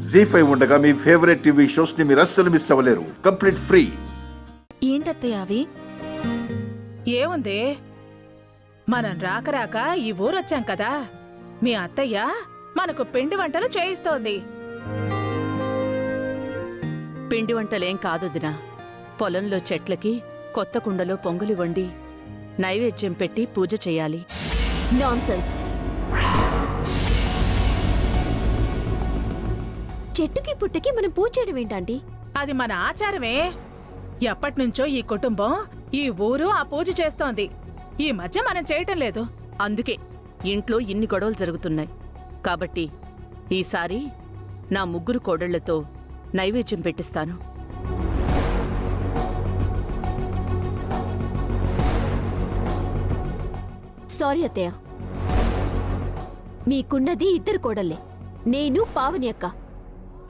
జీ5 ఉండగా మీ favourite TV shows ని మీరు అస్సలు మిస్ అవ్వలేరు. Complete free. ఏంటత్తయ్య అవి? ఏముంది, మనం రాక రాక ఈ ఊరొచ్చాం కదా, మీ అత్తయ్య మనకు పిండి వంటలు చేయిస్తోంది. పిండి వంటలేం కాదొదినా. పొలంలో చెట్లకి కొత్త కుండలో పొంగలి వండి నైవేద్యం పెట్టి పూజ చెయ్యాలి. నాన్సెన్స్. చెట్టుకి పుట్టకి మనం పూజ చేయడం ఏంటండి? అది మన ఆచారమే. ఎప్పటినుంచో ఈ కుటుంబం, ఈ ఊరు ఆ పూజ చేస్తోంది. ఈ మధ్య మనం చేయటం లేదు. అందుకే ఇంట్లో ఇన్ని గొడవలు జరుగుతున్నాయి. కాబట్టి ఈసారి నా ముగ్గురు కోడళ్లతో నైవేద్యం పెట్టిస్తాను. సారీ అత్తయ్య, మీకున్నది ఇద్దరు కోడళ్లే, నేను పావని అక్క.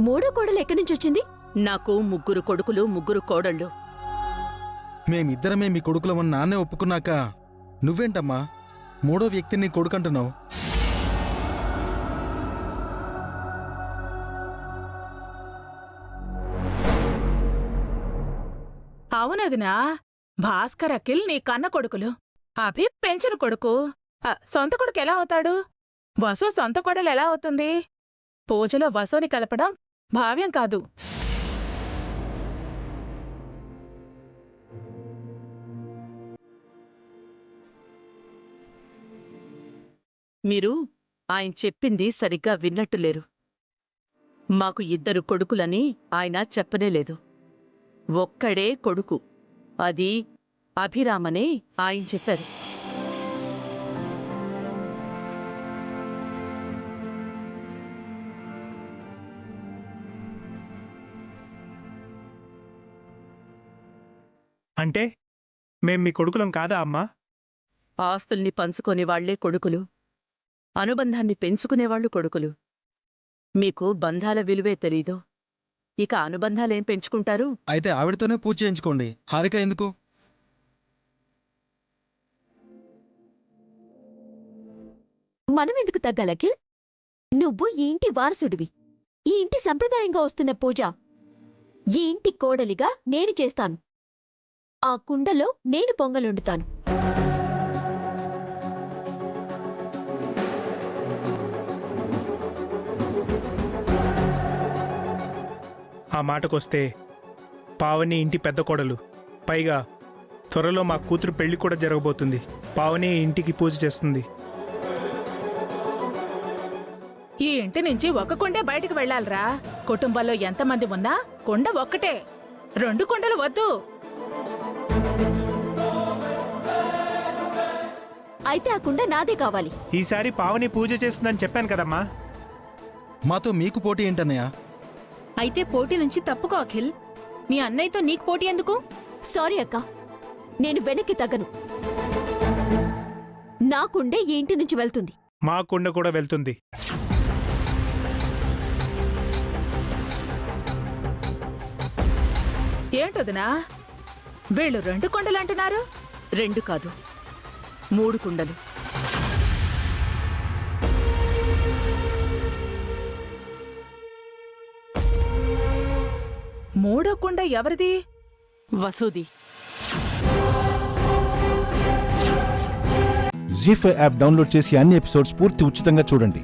మూడో కోడలు ఎక్కడి నుంచి వచ్చింది? నాకు ముగ్గురు కొడుకులు, ముగ్గురు కోడళ్ళు. మేమిద్దరమే మీ కొడుకులమని నాన్నే ఒప్పుకున్నాక నువ్వేంటమ్మా మూడో వ్యక్తిని కొడుకంటున్నావు? అవునదినా, భాస్కర్ అఖిల్ నీ కన్న కొడుకులు, అభి పెంచిన కొడుకు. సొంత కొడుకు ఎలా అవుతాడు? వసు సొంత కొడలు ఎలా అవుతుంది? పూజలో వసుని కలపడం భావ్యం కాదు. మీరు ఆయన చెప్పింది సరిగ్గా విన్నట్టులేరు. మాకు ఇద్దరు కొడుకులని ఆయన చెప్పనేలేదు. ఒక్కడే కొడుకు, అది అభిరామనే ఆయన చెప్పారు. అంటే మేం మీ కొడుకులం కాదా అమ్మా? ఆస్తుల్ని పంచుకునే వాళ్లే కొడుకులు, అనుబంధాన్ని పెంచుకునేవాళ్లు కొడుకులు. మీకు బంధాల విలువే తెలీదు, ఇక అనుబంధాలేం పెంచుకుంటారు? అయితే ఆవిడతోనే పూజ చేయించుకోండి. హారిక ఎందుకు? మనం ఎందుకు తగ్గాలకి? నువ్వు ఈ ఇంటి వారసుడివి. ఈ ఇంటి సంప్రదాయంగా వస్తున్న పూజ ఈ ఇంటి కోడలిగా నేను చేస్తాను. ఆ కుండలో నేను పొంగలుండుతాను. ఆ మాటకొస్తే పావని ఇంటి పెద్ద కోడలు. పైగా త్వరలో మా కూతురు పెళ్లి కూడా జరగబోతుంది. పావని ఇంటికి పూజ చేస్తుంది. ఈ ఇంటి నుంచి ఒక కుండే బయటికి వెళ్ళాలిరా. కుటుంబంలో ఎంతమంది ఉన్నా కుండ ఒక్కటే, 2 కుండలు వద్దు. అయితే ఆ కుండ నాదే కావాలి. ఈసారి పావని పూజ చేస్తుందని చెప్పాను కదమ్మా. మాతో మీకు పోటీ ఏంటన్నయ్య? అయితే పోటీ నుంచి తప్పుకో అఖిల్. మీ అన్నయ్యతో నీకు పోటీ ఎందుకు? సారీ అక్క, నేను వెనక్కి తగ్గను. నా కుండే ఈ ఇంటి నుంచి వెళ్తుంది. మా కుండ కూడా వెళ్తుంది. ఏంటదినా, వీళ్ళు 2 కుండలు అంటున్నారు? 2 కాదు, 3 కుండలు. మూడో కుండ ఎవరిది? వసూది. జీ5 యాప్ డౌన్లోడ్ చేసి అన్ని ఎపిసోడ్స్ పూర్తి ఉచితంగా చూడండి.